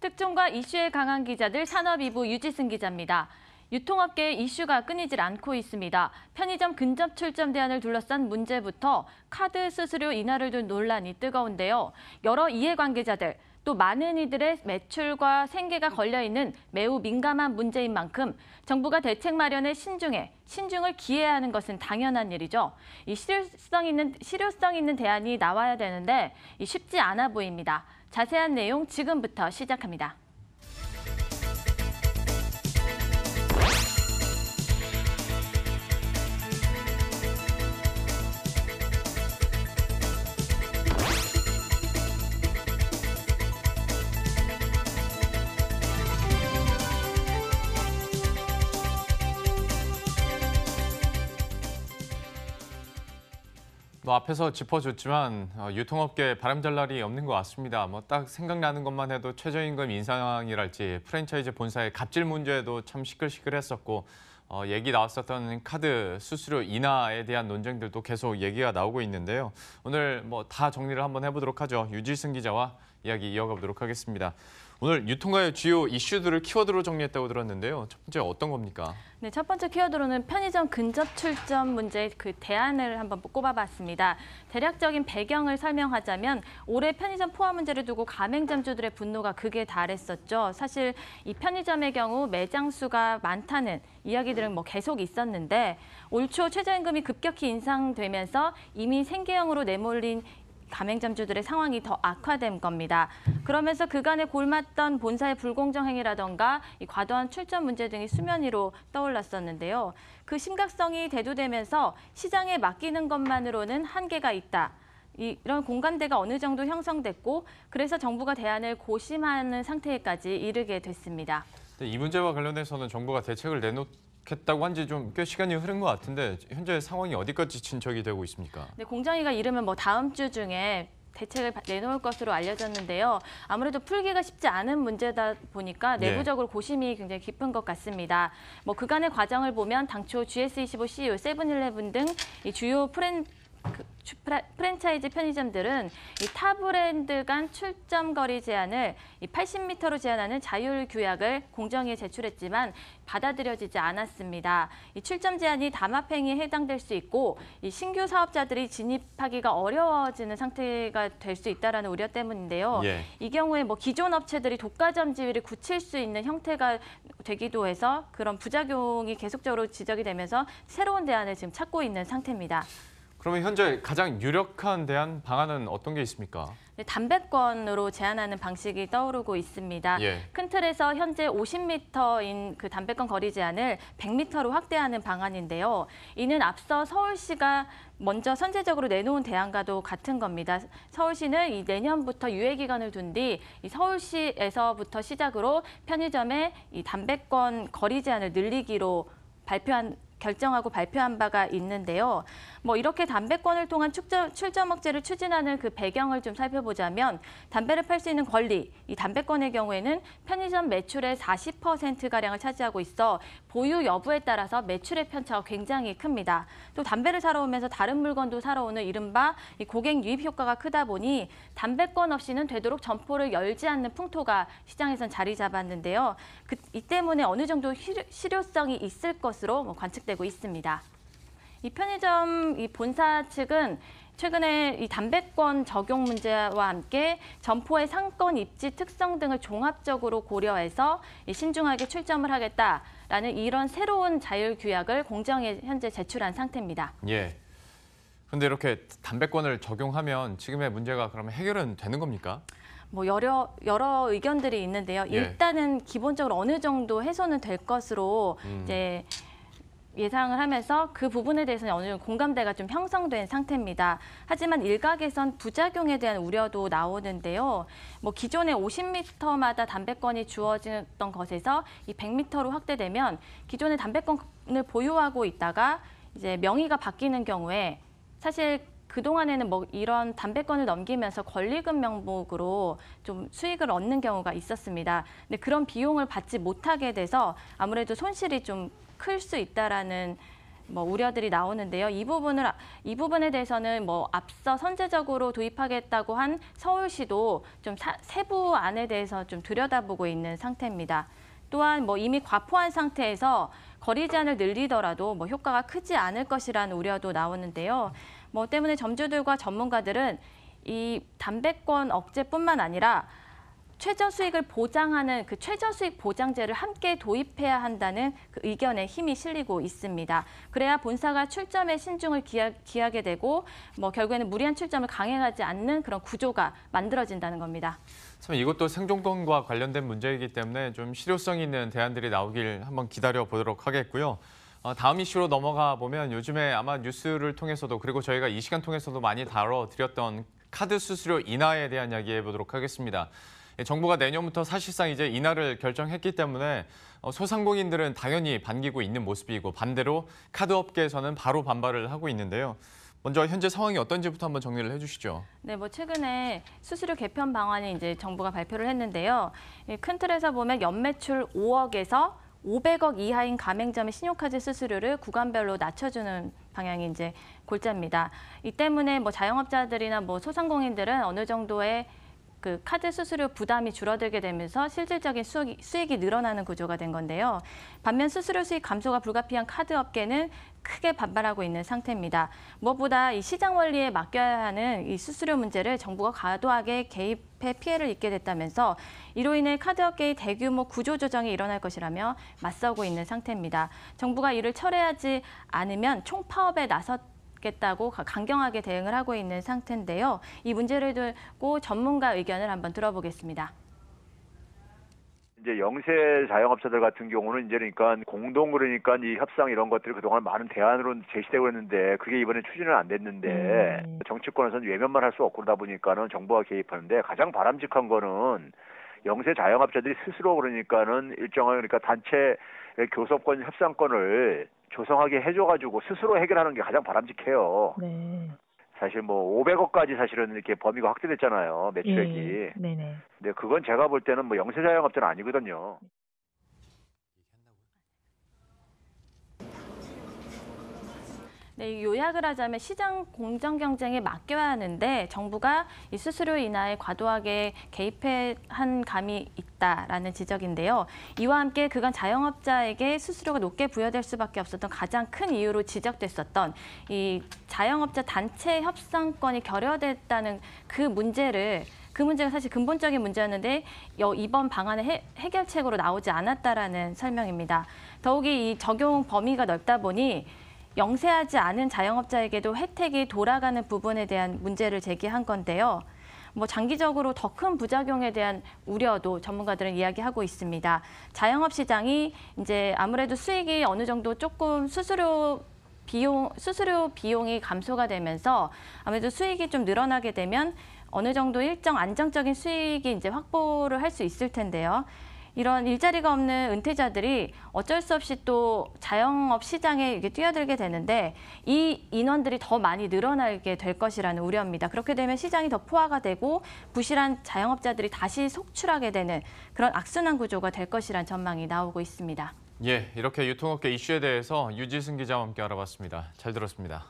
특종과 이슈에 강한 기자들 산업이부 유지승 기자입니다. 유통업계의 이슈가 끊이질 않고 있습니다. 편의점 근접 출점 대안을 둘러싼 문제부터 카드 수수료 인하를 둔 논란이 뜨거운데요. 여러 이해관계자들, 또 많은 이들의 매출과 생계가 걸려있는 매우 민감한 문제인 만큼 정부가 대책 마련에 신중을 기해야 하는 것은 당연한 일이죠. 이 실효성 있는 대안이 나와야 되는데 쉽지 않아 보입니다. 자세한 내용 지금부터 시작합니다. 앞에서 짚어줬지만 유통업계 바람잘 날이 없는 것 같습니다. 딱 생각나는 것만 해도 최저임금 인상이랄지 프랜차이즈 본사의 갑질 문제도 참 시끌시끌했었고 얘기 나왔었던 카드 수수료 인하에 대한 논쟁들도 계속 얘기가 나오고 있는데요. 오늘 다 정리를 한번 해보도록 하죠. 유지승 기자와 이야기 이어가 보도록 하겠습니다. 오늘 유통가의 주요 이슈들을 키워드로 정리했다고 들었는데요. 첫 번째 어떤 겁니까? 네, 첫 번째 키워드로는 편의점 근접 출점 문제 그 대안을 한번 꼽아봤습니다. 대략적인 배경을 설명하자면 올해 편의점 포화 문제를 두고 가맹점주들의 분노가 극에 달했었죠. 사실 이 편의점의 경우 매장 수가 많다는 이야기들은 계속 있었는데 올 초 최저임금이 급격히 인상되면서 이미 생계형으로 내몰린 가맹점주들의 상황이 더 악화된 겁니다. 그러면서 그간에 골맞던 본사의 불공정 행위라던가 이 과도한 출점 문제 등이 수면 위로 떠올랐었는데요. 그 심각성이 대두되면서 시장에 맡기는 것만으로는 한계가 있다. 이런 공감대가 어느 정도 형성됐고 그래서 정부가 대안을 고심하는 상태까지 이르게 됐습니다. 이 문제와 관련해서는 정부가 대책을 내놓겠다고 한 지 좀 꽤 시간이 흐른 것 같은데 현재 상황이 어디까지 진척이 되고 있습니까? 네, 공정위가 이르면 다음 주 중에 대책을 내놓을 것으로 알려졌는데요. 아무래도 풀기가 쉽지 않은 문제다 보니까 내부적으로 고심이 굉장히 깊은 것 같습니다. 그간의 과정을 보면 당초 GS25, CU, 세븐일레븐 등 이 주요 프랜차이즈 편의점들은 이 타 브랜드 간 출점 거리 제한을 80m로 제한하는 자율 규약을 공정위에 제출했지만 받아들여지지 않았습니다. 이 출점 제한이 담합행위에 해당될 수 있고 이 신규 사업자들이 진입하기가 어려워지는 상태가 될 수 있다는 우려 때문인데요. 이 경우에 기존 업체들이 독과점 지위를 굳힐 수 있는 형태가 되기도 해서 그런 부작용이 계속적으로 지적이 되면서 새로운 대안을 지금 찾고 있는 상태입니다. 그러면 현재 가장 유력한 대안 방안은 어떤 게 있습니까? 네, 담배권으로 제한하는 방식이 떠오르고 있습니다. 큰 틀에서 현재 50m인 그 담배권 거리 제한을 100m로 확대하는 방안인데요. 이는 앞서 서울시가 먼저 선제적으로 내놓은 대안과도 같은 겁니다. 서울시는 이 내년부터 유예 기간을 둔 뒤 이 서울시에서부터 시작으로 편의점에 이 담배권 거리 제한을 늘리기로 결정하고 발표한 바가 있는데요. 이렇게 담배권을 통한 출점 억제를 추진하는 그 배경을 좀 살펴보자면 담배를 팔 수 있는 권리, 이 담배권의 경우에는 편의점 매출의 40%가량을 차지하고 있어 보유 여부에 따라서 매출의 편차가 굉장히 큽니다. 또 담배를 사러 오면서 다른 물건도 사러 오는 이른바 이 고객 유입 효과가 크다 보니 담배권 없이는 되도록 점포를 열지 않는 풍토가 시장에선 자리 잡았는데요. 이 때문에 어느 정도 실효성이 있을 것으로 관측되고 있습니다. 이 편의점 본사 측은 최근에 이 담배권 적용 문제와 함께 점포의 상권 입지 특성 등을 종합적으로 고려해서 신중하게 출점을 하겠다라는 이런 새로운 자율 규약을 공정위에 현재 제출한 상태입니다. 그런데 이렇게 담배권을 적용하면 지금의 문제가 그러면 해결은 되는 겁니까? 여러 의견들이 있는데요. 일단은 기본적으로 어느 정도 해소는 될 것으로 이제 예상을 하면서 그 부분에 대해서는 어느 정도 공감대가 좀 형성된 상태입니다. 하지만 일각에선 부작용에 대한 우려도 나오는데요. 기존에 50m마다 담배권이 주어졌던 것에서 이 100m로 확대되면 기존에 담배권을 보유하고 있다가 이제 명의가 바뀌는 경우에 사실 그동안에는 이런 담배권을 넘기면서 권리금 명목으로 좀 수익을 얻는 경우가 있었습니다. 근데 그런 비용을 받지 못하게 돼서 아무래도 손실이 좀 클 수 있다라는 뭐 우려들이 나오는데요. 이 부분에 대해서는 뭐 앞서 선제적으로 도입하겠다고 한 서울시도 좀 세부 안에 대해서 좀 들여다보고 있는 상태입니다. 또한 뭐 이미 과포한 상태에서 거리 제한을 늘리더라도 뭐 효과가 크지 않을 것이라는 우려도 나오는데요. 뭐 때문에 점주들과 전문가들은 이 담배권 억제뿐만 아니라 최저 수익을 보장하는 그 최저 수익 보장제를 함께 도입해야 한다는 그 의견에 힘이 실리고 있습니다. 그래야 본사가 출점에 신중을 기하게 되고 뭐 결국에는 무리한 출점을 강행하지 않는 그런 구조가 만들어진다는 겁니다. 참 이것도 생존권과 관련된 문제이기 때문에 좀 실효성 있는 대안들이 나오길 한번 기다려 보도록 하겠고요. 다음 이슈로 넘어가 보면 요즘에 아마 뉴스를 통해서도 그리고 저희가 이 시간 통해서도 많이 다뤄드렸던 카드 수수료 인하에 대한 이야기 해보도록 하겠습니다. 정부가 내년부터 사실상 이제 인하를 결정했기 때문에 소상공인들은 당연히 반기고 있는 모습이고 반대로 카드 업계에서는 바로 반발을 하고 있는데요. 먼저 현재 상황이 어떤지부터 한번 정리를 해주시죠. 네, 뭐 최근에 수수료 개편 방안이 이제 정부가 발표를 했는데요. 큰 틀에서 보면 연매출 5억에서 500억 이하인 가맹점의 신용카드 수수료를 구간별로 낮춰주는 방향이 이제 골자입니다. 이 때문에 뭐 자영업자들이나 뭐 소상공인들은 어느 정도의 그 카드 수수료 부담이 줄어들게 되면서 실질적인 수익이 늘어나는 구조가 된 건데요. 반면 수수료 수익 감소가 불가피한 카드 업계는 크게 반발하고 있는 상태입니다. 무엇보다 이 시장 원리에 맡겨야 하는 이 수수료 문제를 정부가 과도하게 개입해 피해를 입게 됐다면서 이로 인해 카드 업계의 대규모 구조 조정이 일어날 것이라며 맞서고 있는 상태입니다. 정부가 이를 철회하지 않으면 총파업에 겠다고 강경하게 대응을 하고 있는 상태인데요. 이 문제를 두고 전문가 의견을 한번 들어보겠습니다. 이제 영세 자영업자들 같은 경우는 이제 그러니까 그러니까 이 협상 이런 것들이 그동안 많은 대안으로 제시되고 있는데 그게 이번에 추진은 안 됐는데 정치권에서는 외면만 할 수 없고 그러다 보니까는 정부가 개입하는데 가장 바람직한 거는 영세 자영업자들이 스스로 그러니까는 일정한 그러니까 단체 교섭권 협상권을 조성하게 해줘가지고 스스로 해결하는 게 가장 바람직해요. 네. 사실 뭐 500억까지 사실은 이렇게 범위가 확대됐잖아요. 매출액이. 예. 네네. 근데 그건 제가 볼 때는 뭐 영세 자영업자는 아니거든요. 네, 요약을 하자면 시장 공정 경쟁에 맡겨야 하는데 정부가 이 수수료 인하에 과도하게 개입한 감이 있다라는 지적인데요. 이와 함께 그간 자영업자에게 수수료가 높게 부여될 수밖에 없었던 가장 큰 이유로 지적됐었던 이 자영업자 단체 협상권이 결여됐다는 그 문제가 사실 근본적인 문제였는데 이번 방안의 해결책으로 나오지 않았다라는 설명입니다. 더욱이 이 적용 범위가 넓다 보니 영세하지 않은 자영업자에게도 혜택이 돌아가는 부분에 대한 문제를 제기한 건데요. 뭐 장기적으로 더 큰 부작용에 대한 우려도 전문가들은 이야기하고 있습니다. 자영업 시장이 이제 아무래도 수익이 어느 정도 조금 수수료 비용이 감소가 되면서 아무래도 수익이 좀 늘어나게 되면 어느 정도 일정 안정적인 수익이 이제 확보를 할 수 있을 텐데요. 이런 일자리가 없는 은퇴자들이 어쩔 수 없이 또 자영업 시장에 뛰어들게 되는데 이 인원들이 더 많이 늘어나게 될 것이라는 우려입니다. 그렇게 되면 시장이 더 포화가 되고 부실한 자영업자들이 다시 속출하게 되는 그런 악순환 구조가 될 것이라는 전망이 나오고 있습니다. 예, 이렇게 유통업계 이슈에 대해서 유지승 기자와 함께 알아봤습니다. 잘 들었습니다.